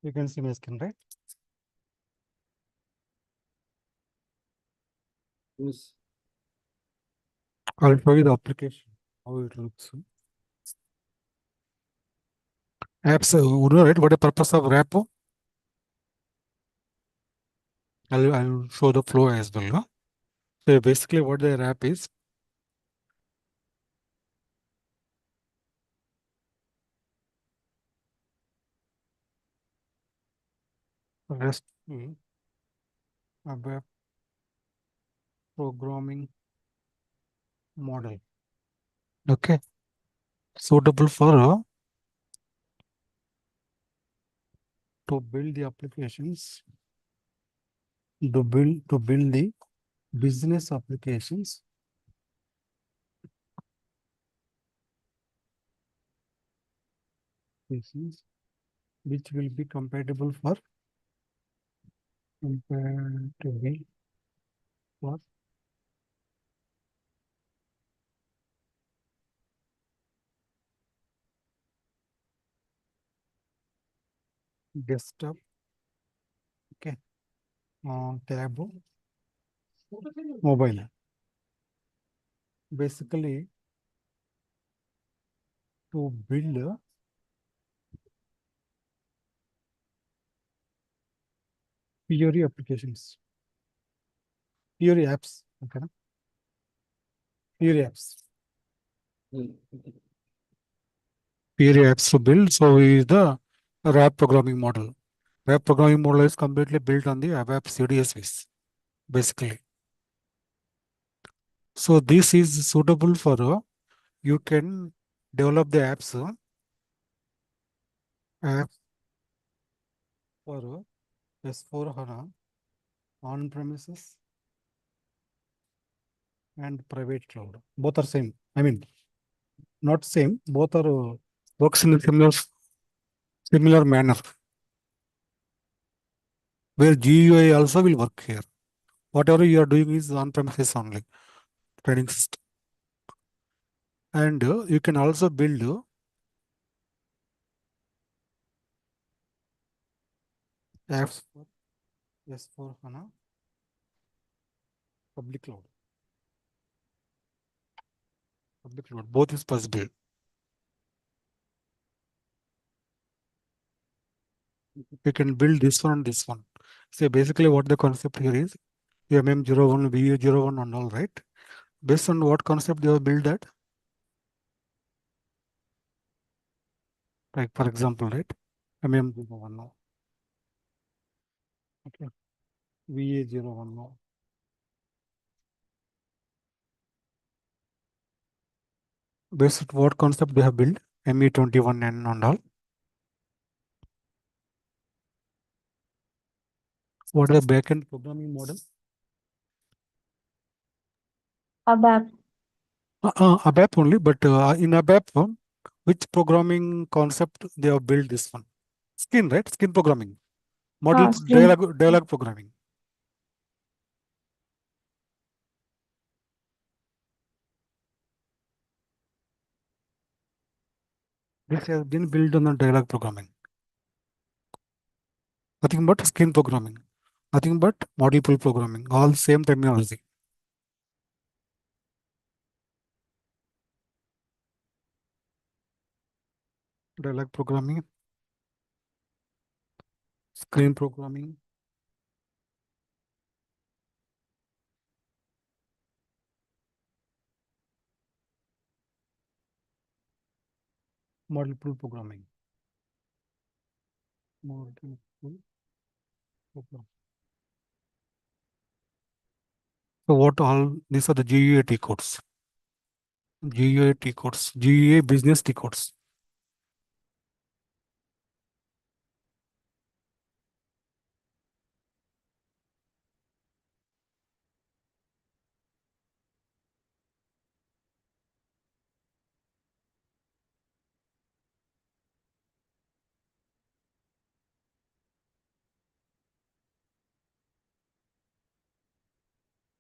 You can see my screen, right? Yes. I'll show you the application, how it looks. Apps, you know, right? What the purpose of RAP? I'll show the flow as well. No? So basically, what the RAP is, RESTful web programming model. Okay, suitable for to build the applications, to build the business applications, which will be compatible for desktop. Okay, tab mobile. Basically, to build Fiori applications, Fiori apps. Okay, na? Fiori apps. Fiori apps to build. So is the RAP programming model. RAP programming model is completely built on the ABAP CDS basically. So this is suitable for you can develop the apps app for S4 HANA on premises and private cloud. Both are same. I mean, not same. Both are works in a similar manner. Where GUI also will work here. Whatever you are doing is on premises only training system. And you can also build apps for S4 HANA public cloud. Public cloud. Both is possible. You can build this one and this one. So basically what the concept here is MM01, VU01 and all, right? Based on what concept they have built that? Like for example, right? MM01 now. Okay. VA01 now. Based on what concept they have built? ME21N and all. What is the backend programming model? ABAP. ABAP only, but in ABAP, which programming concept they have built this one? Skin, right? Skin programming. Model Screen. dialog programming. This has been built on the dialog programming. Nothing but skin programming. Nothing but module pool programming. All same terminology. Dialog programming. Screen programming. Model pool programming. Model pool programming. So what all these are the GUA T codes. GUA T codes. GUA business T codes.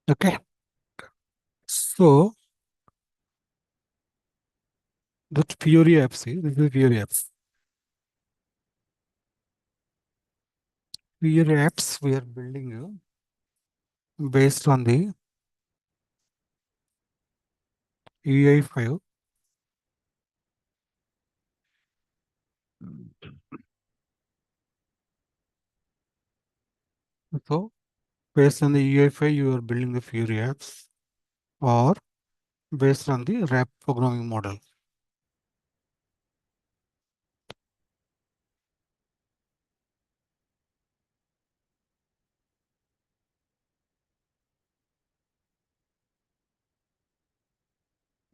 Okay. So that Fiori apps, this is Fiori apps. Fiori apps we are building based on the UI5. So based on the UI5, you are building the Fiori apps, or based on the RAP programming model.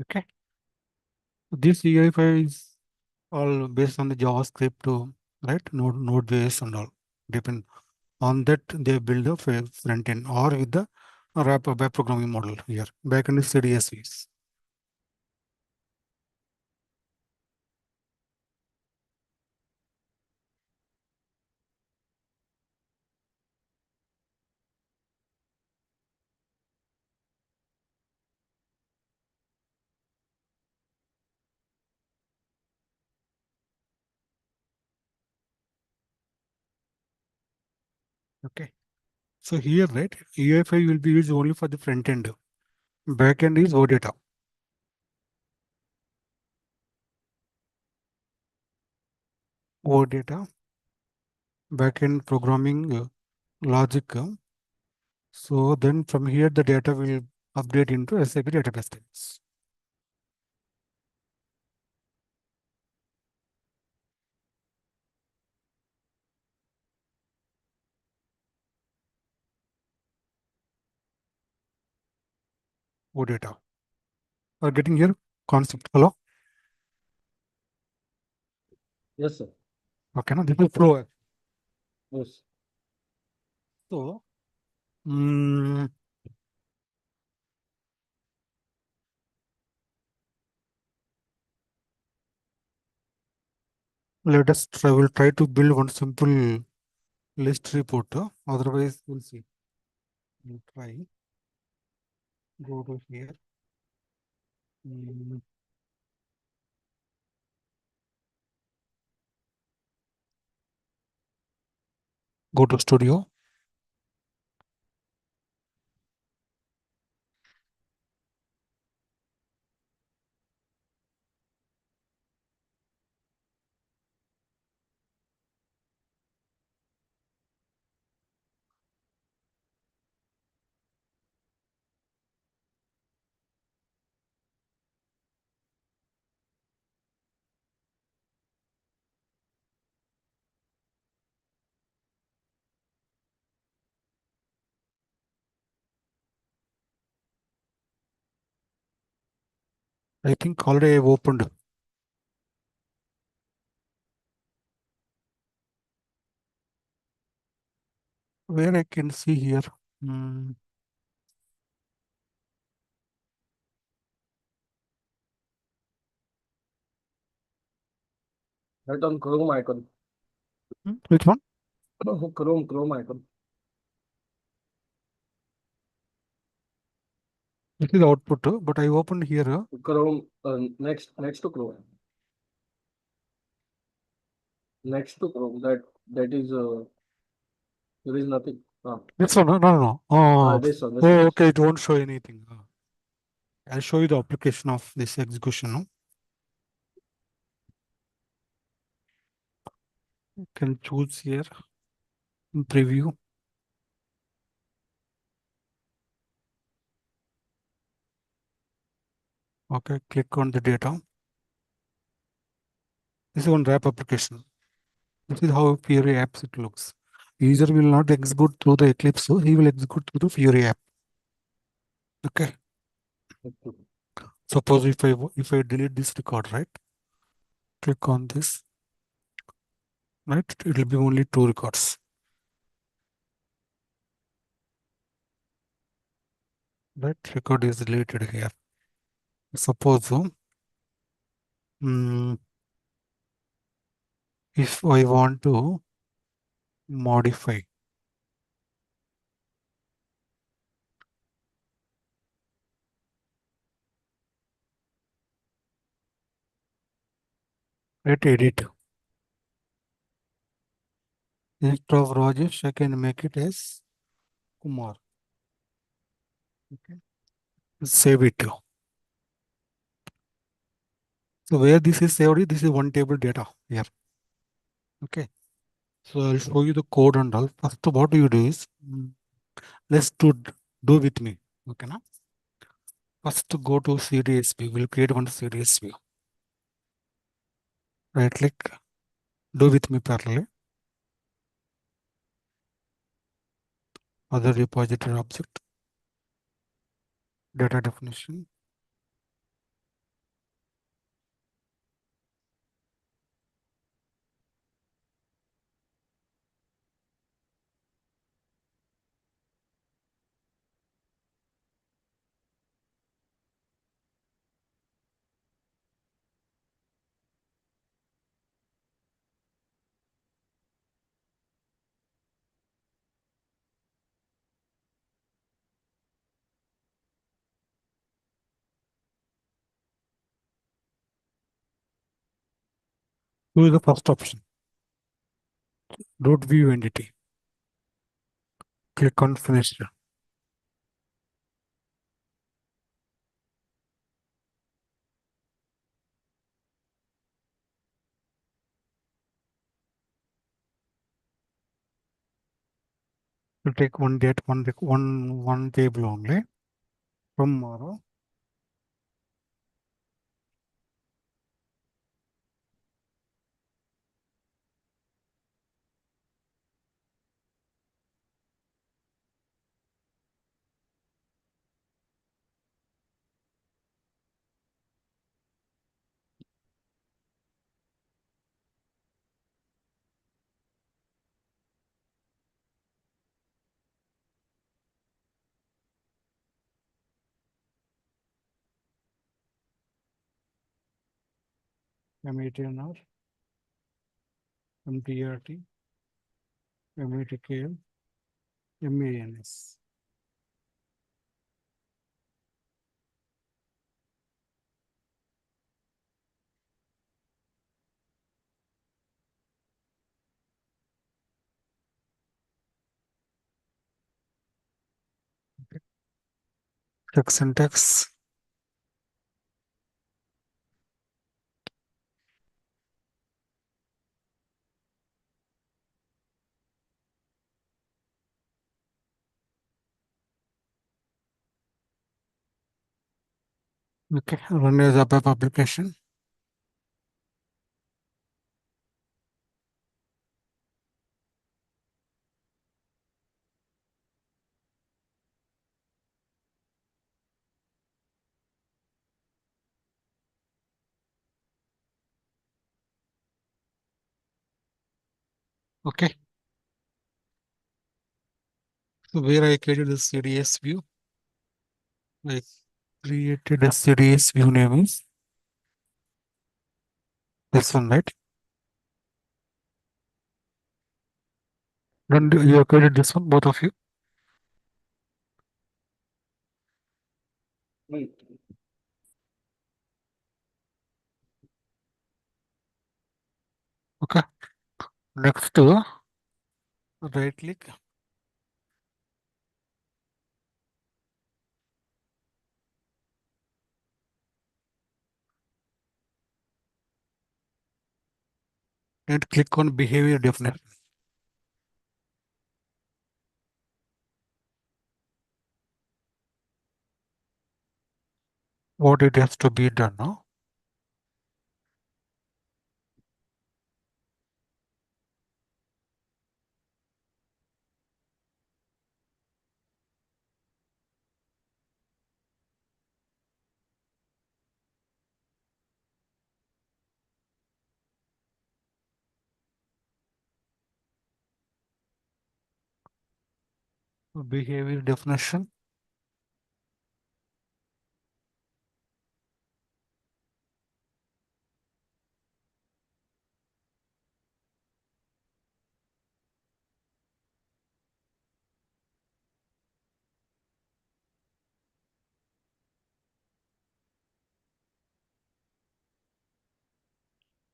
Okay. This UI5 is all based on the JavaScript, right? Node.js and all. Depend on that, they build a front end or with the web programming model here. Backend is CDSVs. Okay. So here, right, UI5 will be used only for the front end. Backend is OData. OData, backend programming logic. So then from here, the data will update into SAP database tables. OData. Are getting here concept? Hello? Yes, sir. Okay, now this is flow. Yes. So, mm, let us try. We'll try to build one simple list report. Otherwise, we'll see. We'll try. Go to here. Mm, Go to studio. I think already I've opened. Where I can see here. Mm, Right on Chrome icon. Which one? Chrome icon. This is output, but I opened here. Chrome, next to Chrome. Next to Chrome. That is there is nothing. This one, no. This one. Oh, okay, it won't show anything. I'll show you the application of this execution. You can choose here, preview. Okay, click on the data. This is one wrap application. This is how Fiori apps it looks. User will not execute through the Eclipse, so he will execute through the Fiori app. Okay. Suppose if I delete this record, right? Click on this, right? It will be only 2 records. Right? Record is deleted here. Suppose if I want to modify, right? Edit. Instead of Rajesh, I can make it as Kumar. Okay. Save it. So where this is saved, this is one table data here. Okay. So I'll show you the code and all. First, what you do is, let's do with me. Okay, now. First, go to CDS view. We'll create one CDS view. Right click, do with me parallel. Other repository object, data definition. Choose the first option. Root view entity. Click on finish. You take one date, one table only. Tomorrow. MATNR, MTRT, MATKL, MANS. Check syntax. Okay, run as ABAP application. Okay. So where I created the CDS view, I created a CDS view name is this one, right? Then you have created this one, both of you. Wait. Okay. Next, right click. And click on behavior definition. What it has to be done now. Behavior definition.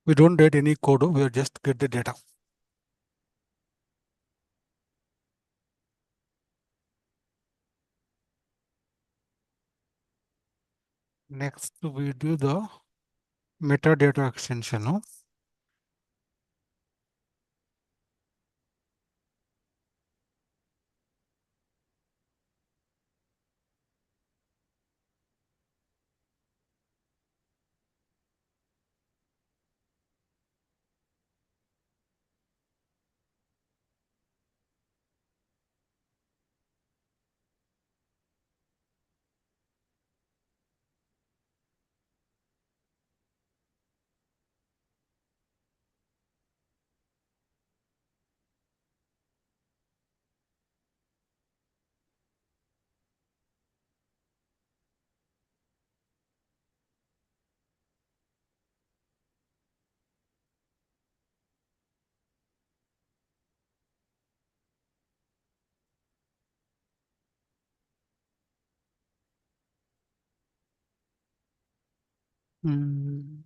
We don't write any code, we just get the data. Next, we do the metadata extension. No? Mm,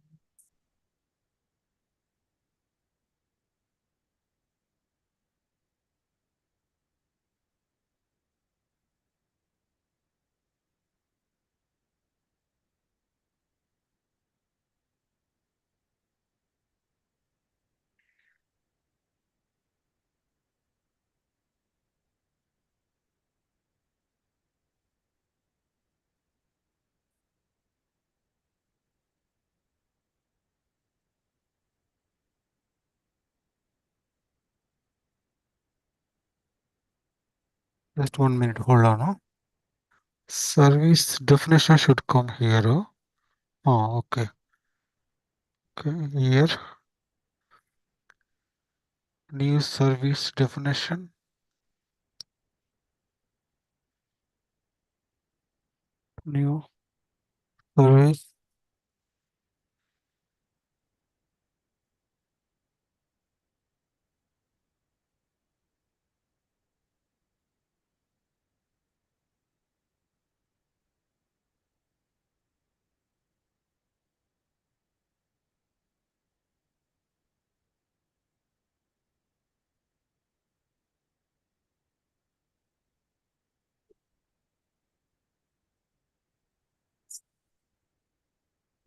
just 1 minute. Hold on. No? Service definition should come here. Oh, okay. Okay, here. New service definition. New service.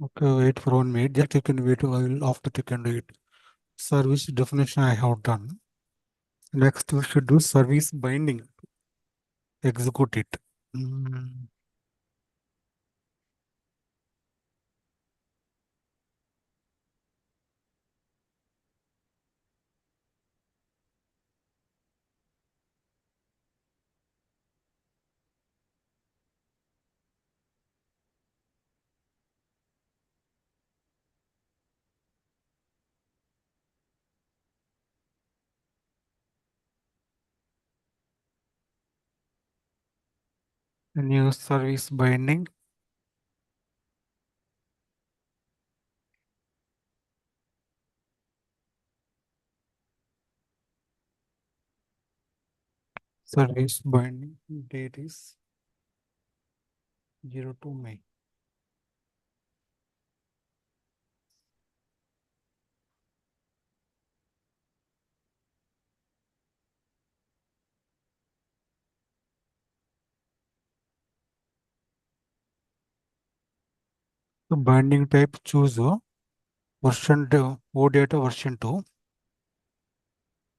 Okay, wait for 1 minute. Just you can wait a while after you can do it. Service definition I have done. Next, we should do service binding. Execute it. Mm, New service binding. Service binding. Date is 02 May. The binding type choose version OData version 2.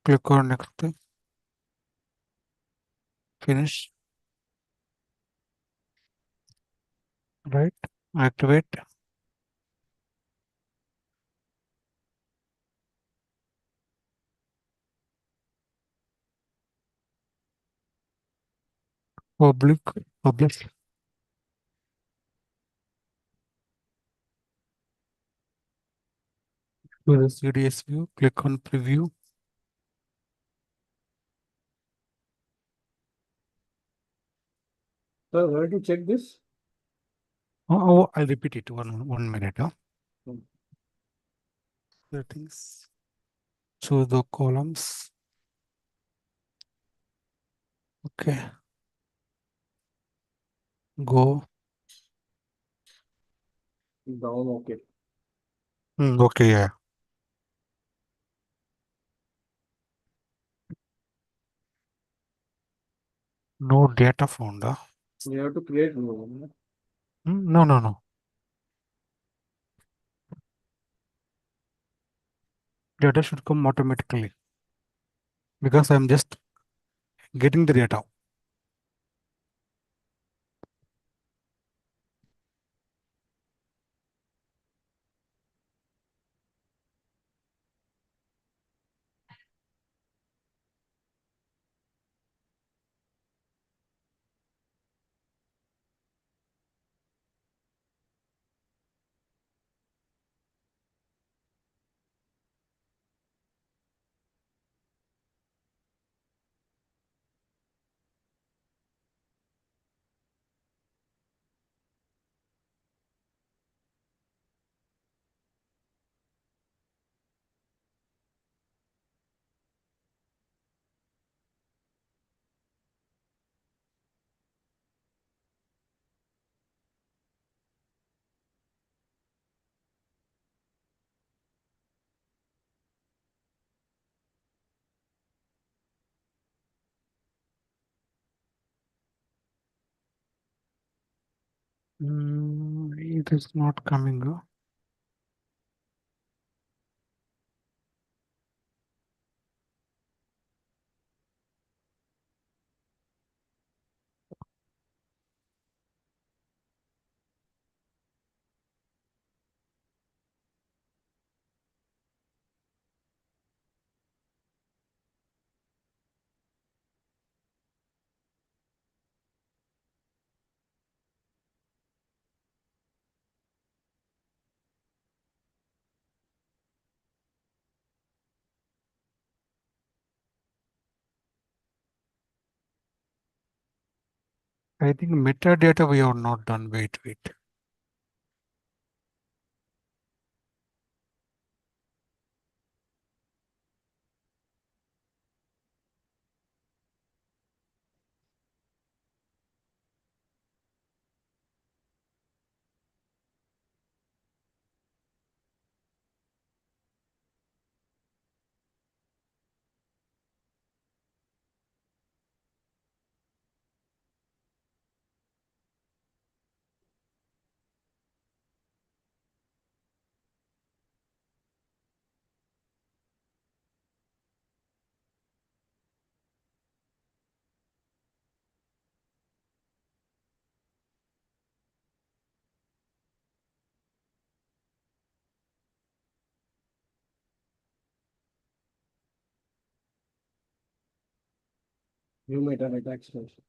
Click on next. Finish. Right. Activate. Public. Publish. To the CDS view. Click on preview. Sir, where to check this? Oh, I'll repeat it 1 minute. Hmm. Settings. Choose the columns. Okay. Go. Down, okay. Okay, yeah. No data found. You have to create new one. No, no, no. data should come automatically because I'm just getting the data. It is not coming. I think metadata we have not done. Wait. New metadata extension.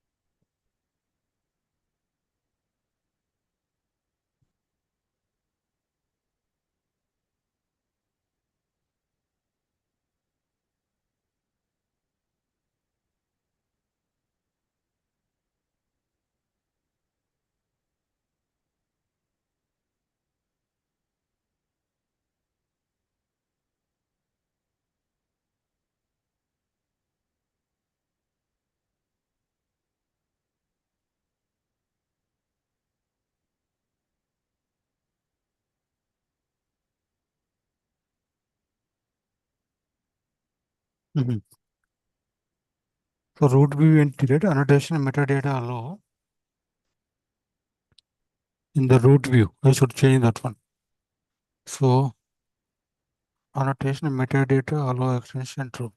Mhm. So root view integrate annotation metadata allow in the root view. I should change that one. So annotation metadata allow extension true.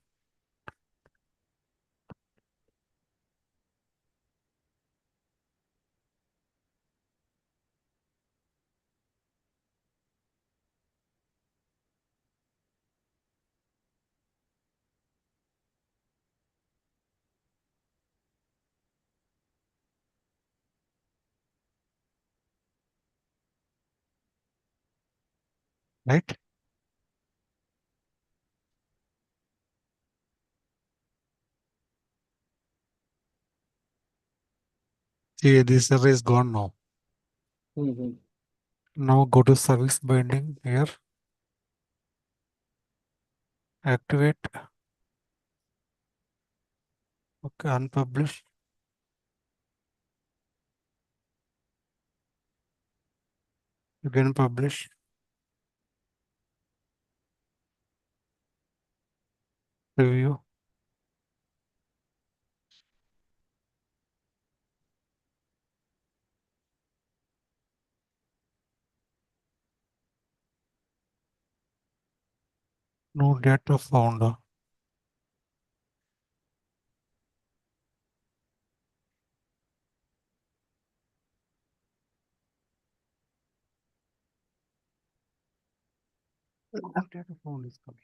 Right? See, this array is gone now. Mm-hmm. Now go to service binding here. Activate. Okay, unpublish. Again publish. Review. No data found. No data found is coming.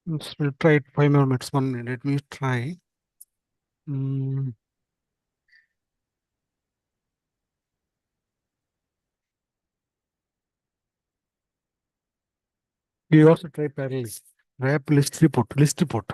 We'll try it 5 more minutes. 1 minute. Let me try. Mm, you also try parallel. Wrap list report. List report.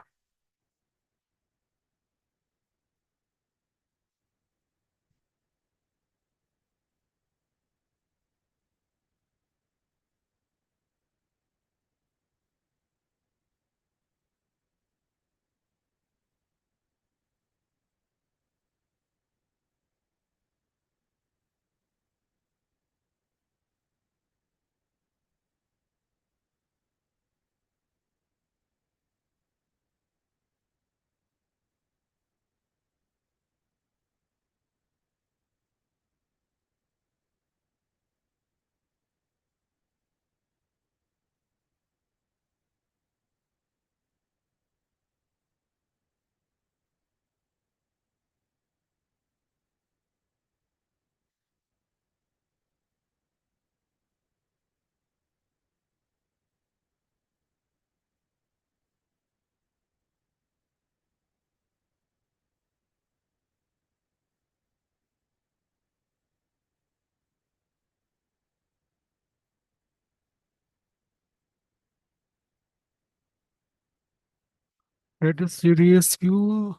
Let us series view.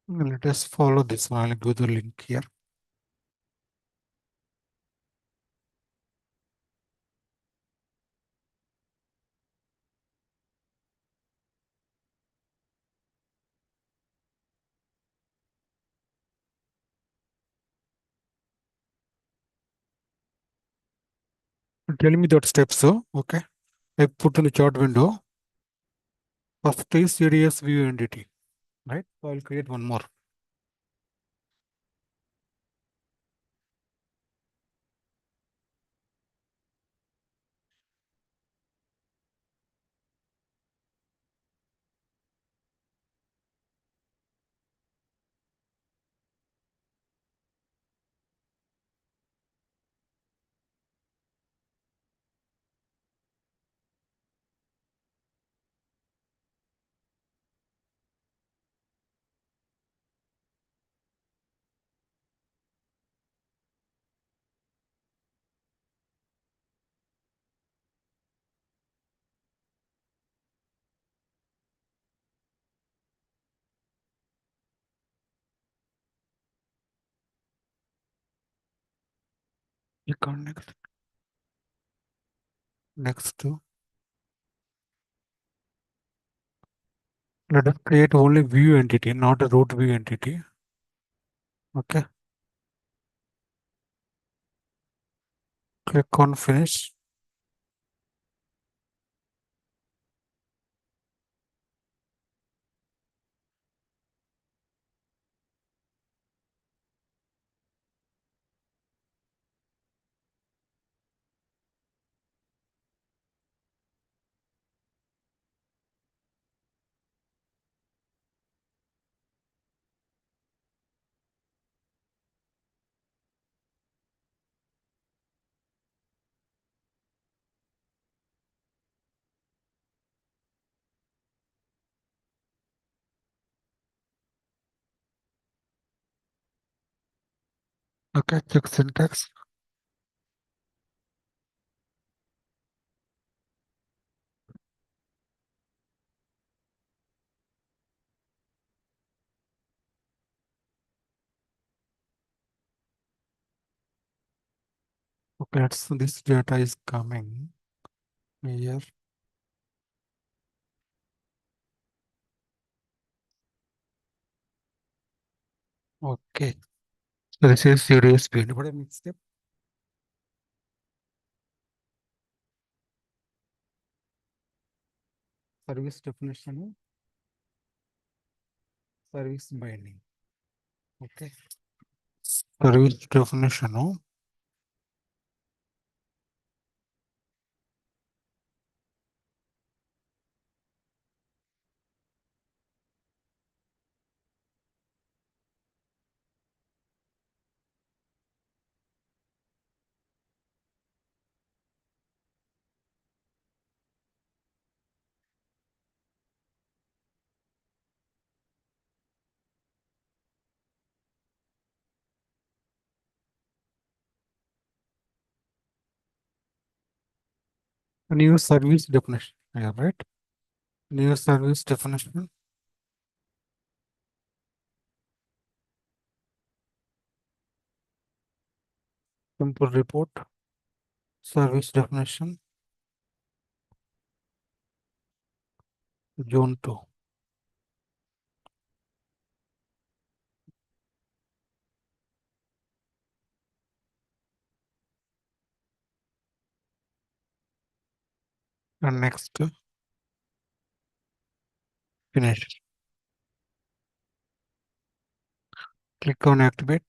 Let us follow this one. I'll give the link here. Tell me that steps. So, okay. I put in the chart window. First is series view entity. Right? So I'll create one more. Click on next. Next to. Let us create only view entity, not a root view entity. Okay. Click on finish. Okay. Check syntax. That's this data is coming here. Okay. So this is serious speed. What a next step? Service definition, service binding. Okay. Service definition. New service definition. Yeah, right. New service definition. Simple report. Service definition. Zone 2. And next, finish. Click on activate.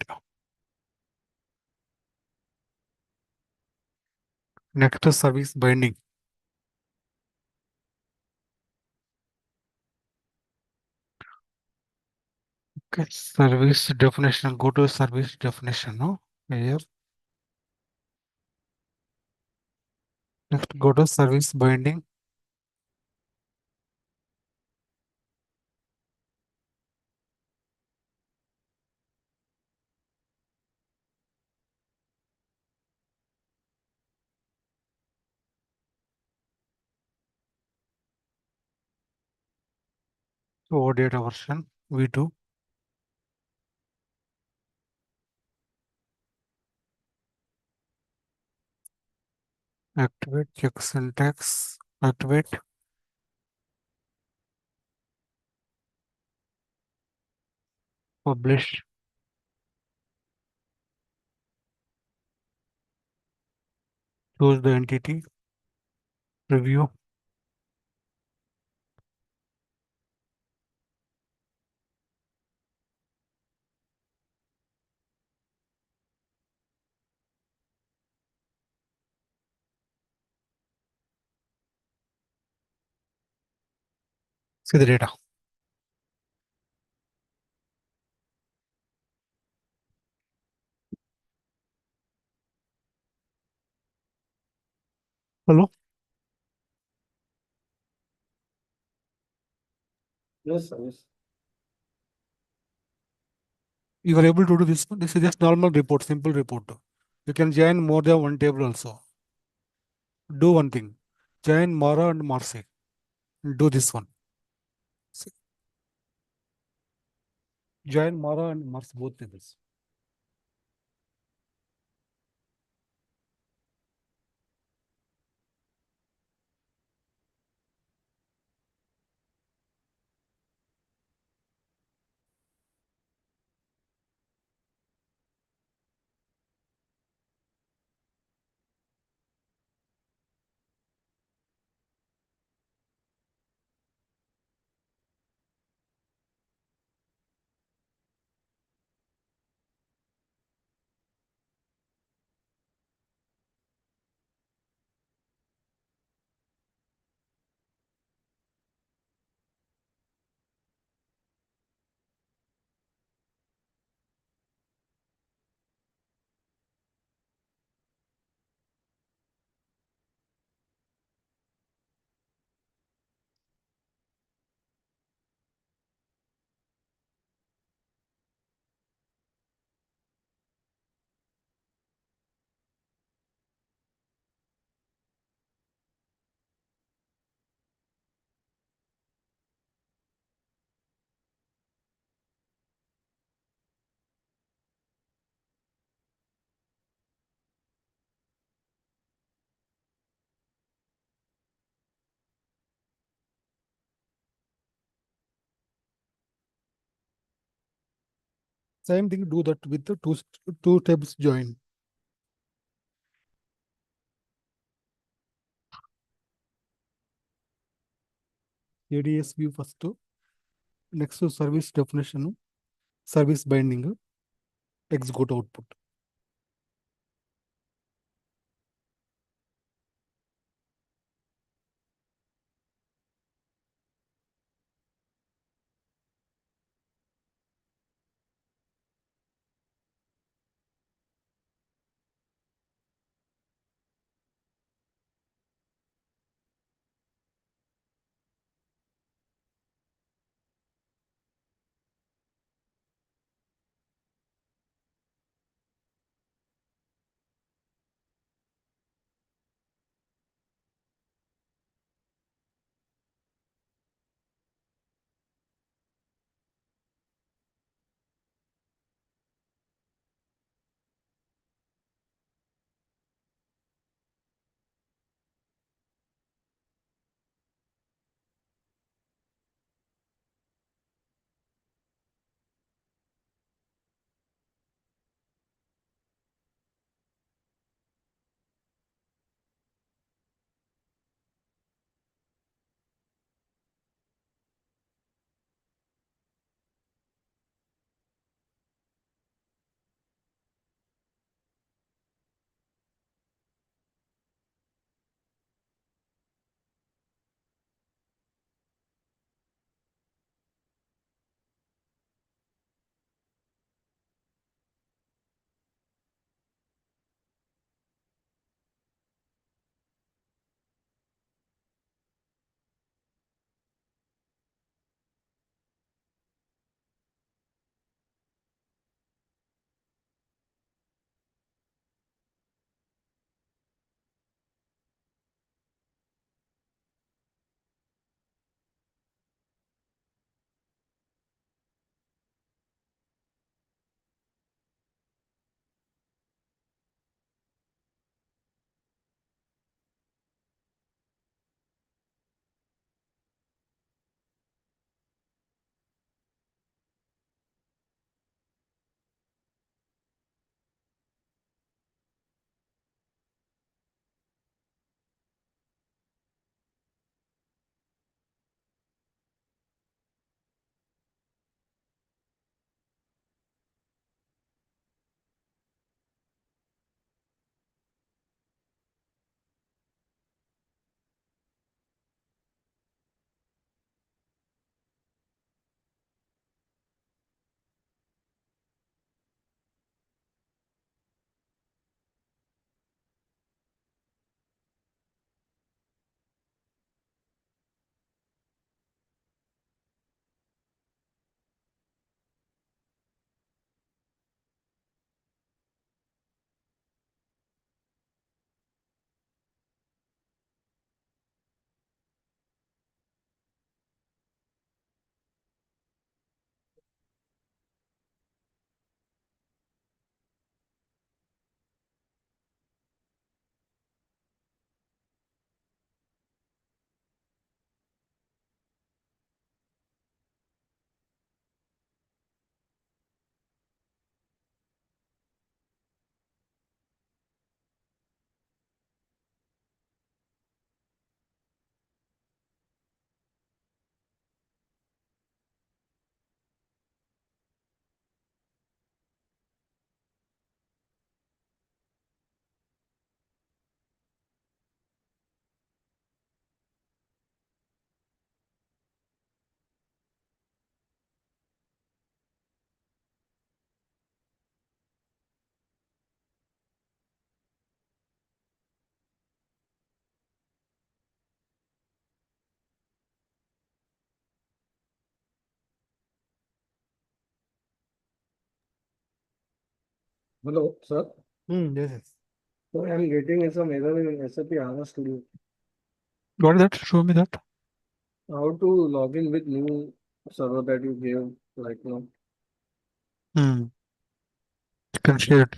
Next, service binding. Okay, service definition. Go to service definition. No, here. Next, go to service binding. So data version V2. Activate. Check syntax. Activate. Publish. Choose the entity. Review. See the data. Hello. Yes, sir. Yes. You are able to do this one. This is just normal report, simple report. You can join more than one table also. Do one thing. Join Mara and Marcy. Do this one. See, join Mara and Mars both tables. Same thing, do that with the two tables join. ADS view first. Next to service definition, service binding, execute output. Hello, sir. Yes, yes. So I'm getting some error in SAP HANA Studio. What is that? Show me that. How to log in with new server that you gave right now? You can share it.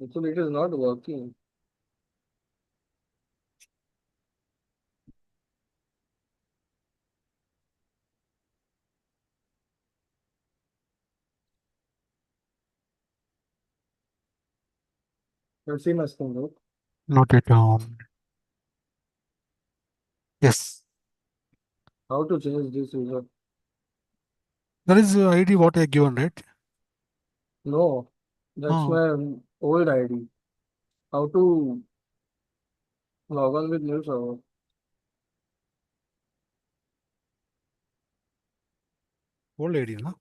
Actually, it is not working. Let's see my screen, right? Not yet. Yes. How to change this user? That is ID what I given, right? No, that's Oh, my old ID. How to log on with new server? old ID, no?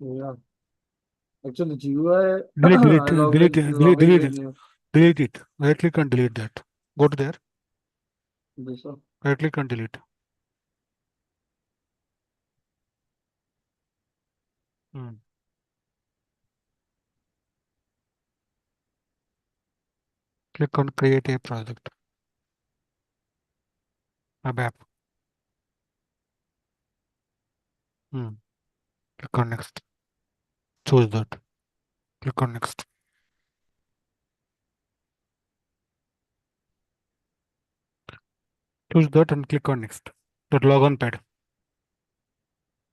Yeah. Actually, GUI, Delete, delete, I log delete, with delete, login delete with it. new. Delete it. Right click and delete that. Go to there. This one. Right click and delete. Hmm. Click on create a project. ABAP. Hmm. Click on next. Choose that. Click on next. Choose that and click on next. That logon pad.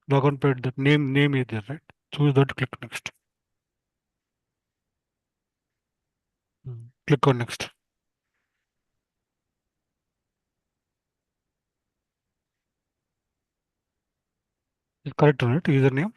Logon pad. That name is there, right? Choose that. Click next. Hmm. Click on next. Is correct, right? Username.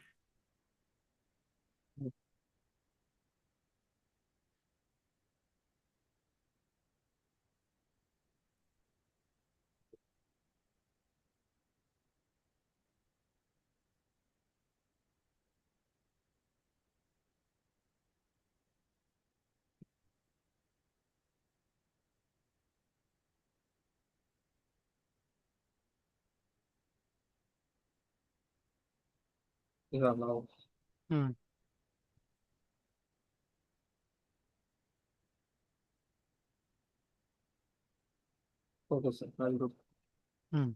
Yeah, now. Hmm. Okay, sir. I'll do. Hmm.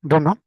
Don't know.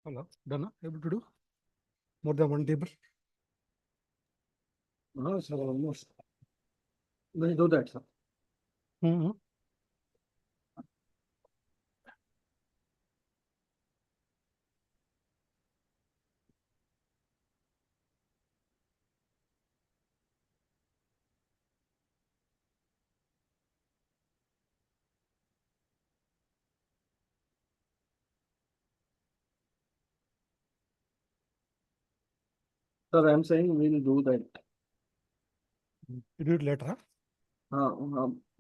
Hello, done? Able to do more than one table? No, sir, almost. We'll do that, sir. Mm-hmm. Sir, I'm saying we'll do that. You do it later, huh?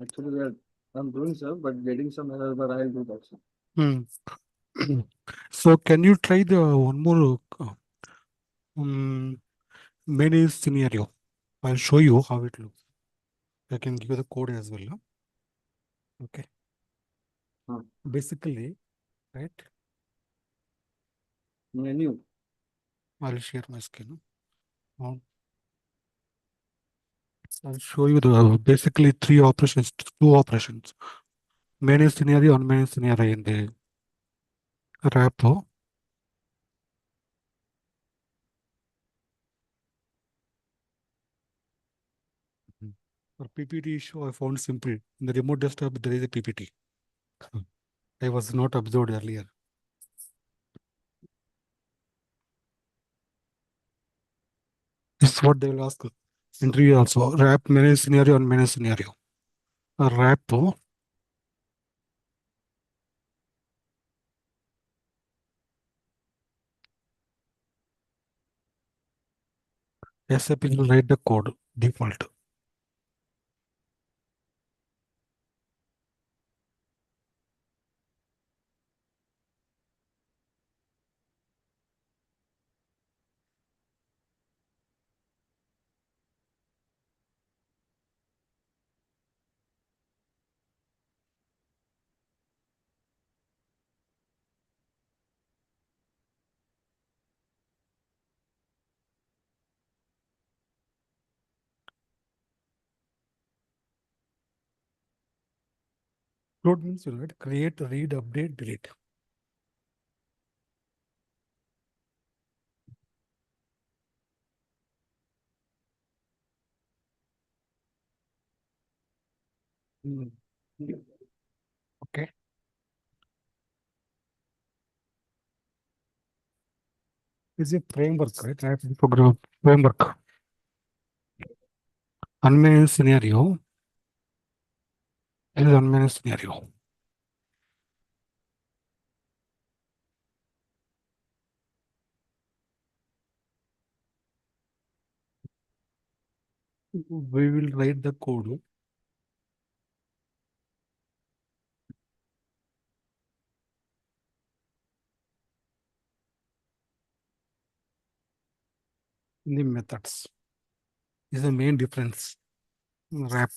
Actually, I'm doing, sir, but getting some error, but I'll do that, sir. So can you try the one more many scenario? I'll show you how it looks. I can give you the code as well. Huh? Okay. Basically, right? Menu. I'll share my screen. Huh? I'll show you the basically two operations. Many scenario and many scenario in the wrapper. For PPT issue, I found simple. In the remote desktop, there is a PPT. I was not observed earlier. This is what they will ask. Interview also. Wrap many scenario and many scenario. A wrap SAP will write the code default. Load means you write create, read, update, delete. Okay. This is a framework, right? I have to program framework. Unmanaged scenario. This is unmanaged scenario. We will write the code. In the methods. This is the main difference. Wrap.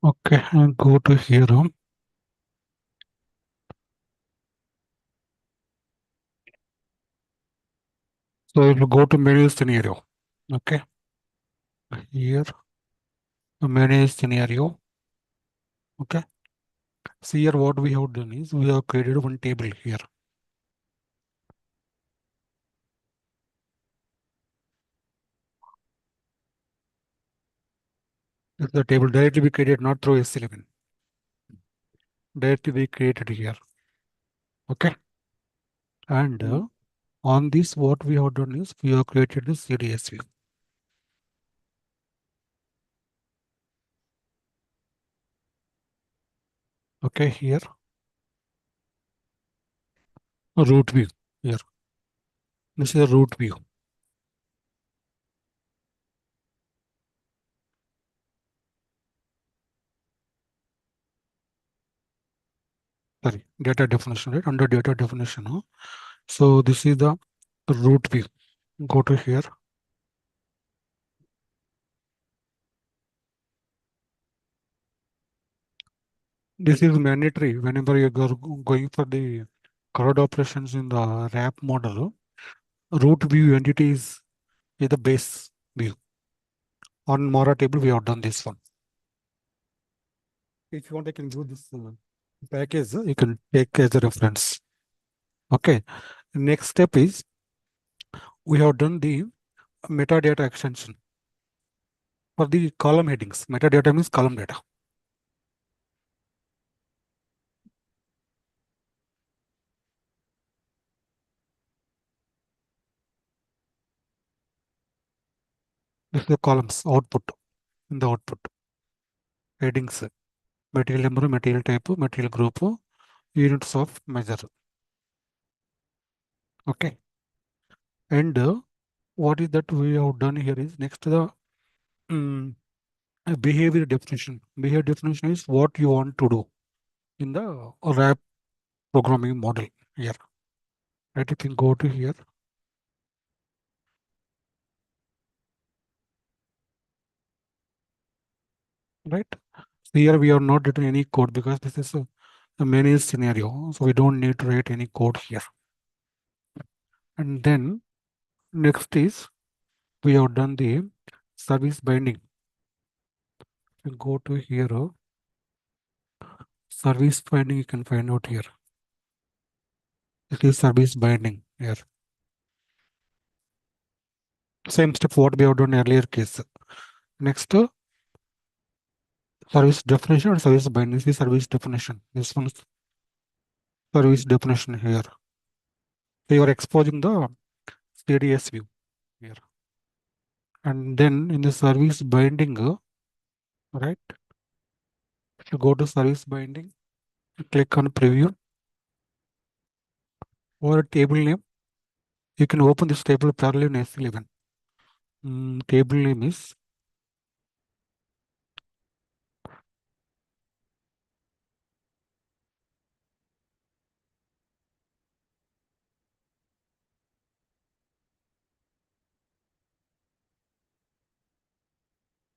Okay, and go to here. So if you go to menu scenario, okay, here, the menu scenario, okay. See here what we have done is we have created one table here. This is the table directly we created, not through S11. Directly we created here, okay. And on this, what we have done is we have created this CDS view. Okay, here, root view here. This is a root view. Sorry, data definition, right? Under data definition. Huh? So this is the root view. Go to here. This is mandatory whenever you are going for the CRUD operations in the RAP model. Root view entities is the base view. On Mora table, we have done this one. If you want, I can do this package. You can take as a reference. Okay. Next step is we have done the metadata extension for the column headings. Metadata means column data. This is the columns output in the output headings, material number, material type, material group, units of measure. Okay. And what is that we have done here is next to the behavior definition. Behavior definition is what you want to do in the RAP programming model here. Right, you can go to here. Right. So here we are not written any code because this is a many scenario. So we don't need to write any code here. And then next is we have done the service binding. You go to here, service binding you can find out here. It is service binding here. Same step what we have done earlier case. Next, service definition or service binding. This is service definition. This one is service definition here. So you are exposing the CDS view here. And then in the service binding, right? If you go to service binding, click on preview or table name. You can open this table parallel in S11. Table name is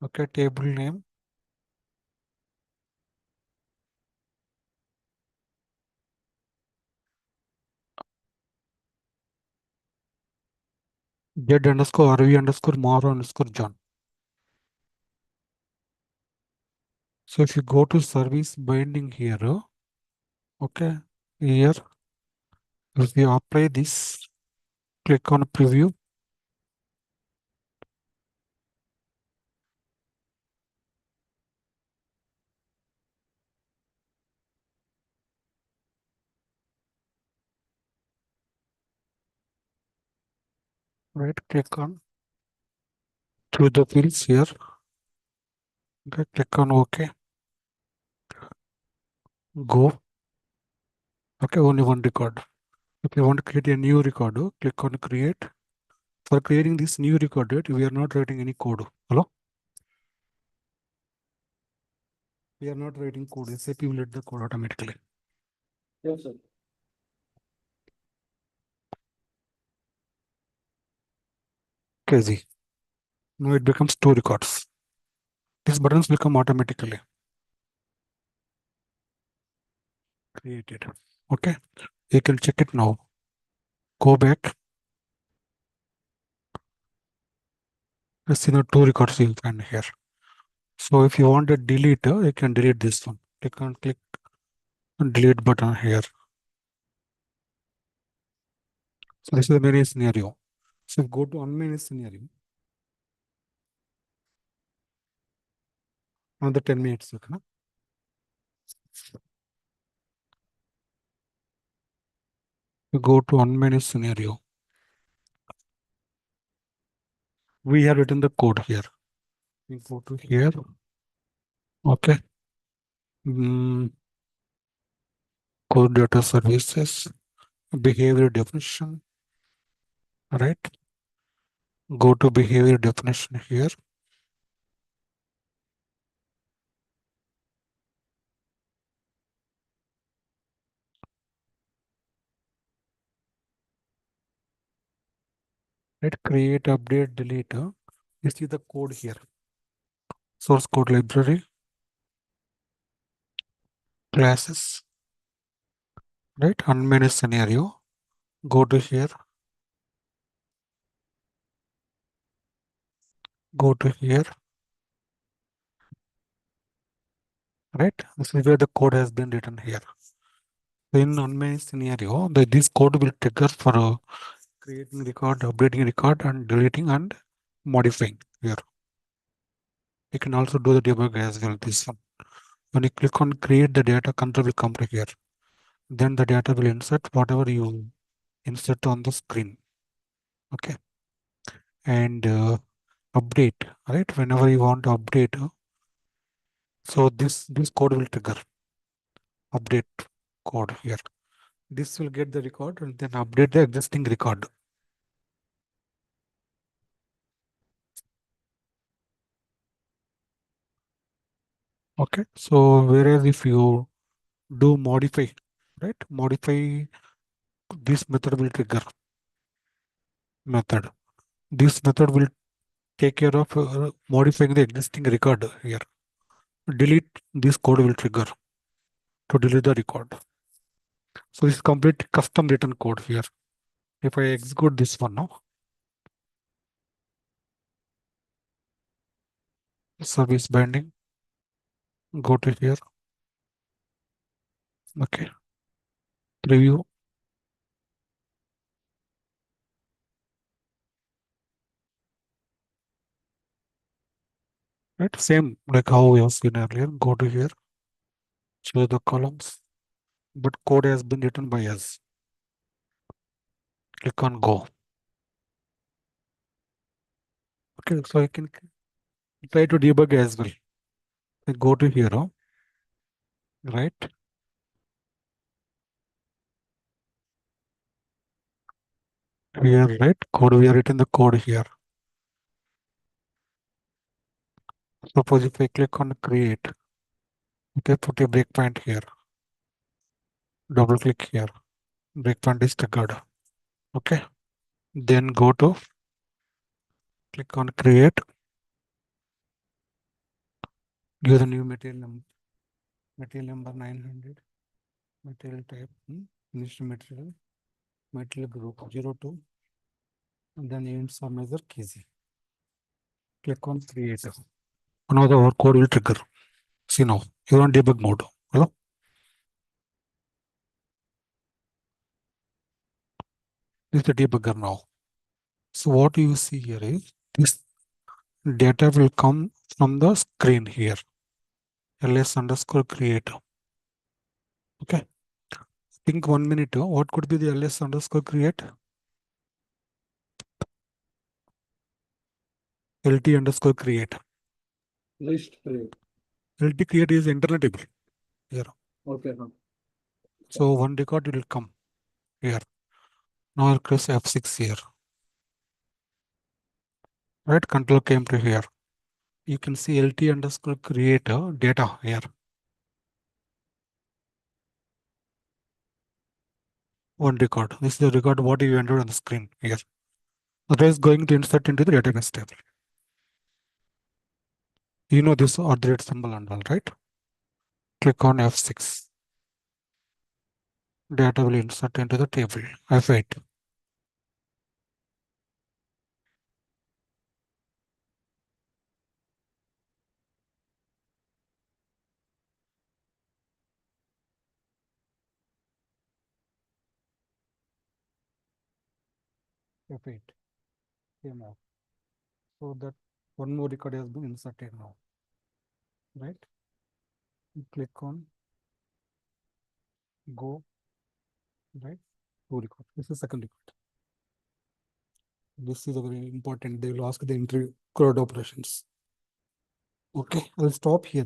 okay, table name. Z underscore RV underscore Mara underscore John. So if you go to service binding here, okay, here, if you apply this, click on preview. Right, click on through the fields here. Okay, click on OK. Go. Okay, only one record. If you want to create a new record, click on create. For creating this new record, we are not writing any code. Hello? We are not writing code. SAP will let the code automatically. Yes, sir. KZ. Now it becomes two records. These buttons become automatically created. Okay. You can check it now. Go back. Let's see the two records you'll find here. So if you want to delete, you can delete this one. Click on delete button here. So this is the main scenario. So go to unmanaged scenario. Another 10 minutes. Okay, no? You go to unmanaged scenario. We have written the code here. We go to here. Okay. Code data services, behavior definition. Right. Go to behavior definition here. Right. Create, update, delete. You see the code here. Source code library. classes, right? Unmanaged scenario. Go to here. Go to here. Right? This is where the code has been written here. In unmanaged scenario, this code will trigger for creating record, updating record, and deleting and modifying here. You can also do the debug as well. This one. When you click on create, the data control will come to here. Then the data will insert whatever you insert on the screen. Okay. And update, right? Whenever you want to update, so this code will trigger update code here. This will get the record and then update the existing record. Okay, so whereas if you do modify, right? Modify, this method will trigger method. This method will take care of modifying the existing record here. Delete, this code will trigger to delete the record. So this is complete custom written code here. If I execute this one now, service binding, go to here. Okay, preview. Right, same like how we have seen earlier. Go to here, choose the columns, but code has been written by us. Click on go. Okay, so you can try to debug as well. Go to here, right? Here, right? Code, we are written the code here. Suppose if I click on create, okay, put a breakpoint here. Double click here. Breakpoint is triggered. Okay. Then go to click on create. Give the new material number 900. Material type, finished material group 02. And then units are measure kg. Click on create. Now the code will trigger. See now, you're on debug mode. Hello? This is the debugger now. So what you see here is this data will come from the screen here. ls underscore create. Okay. Think 1 minute. What could be the ls underscore create? lt underscore create. List create. lt create is internal table here. Okay. So one record will come here. Now I'll press F6 here. Right, control came to here. You can see lt underscore create data here. One record. This is the record what you entered on the screen here. That is going to insert into the database table. You know this order symbol and all, right? Click on F6. Data will insert into the table. F8. F8 came out. So that one more record has been inserted now. Right? You click on go. Right? Two record. This is second record. This is a very important. They will ask the interview CRUD operations. Okay, I'll stop here.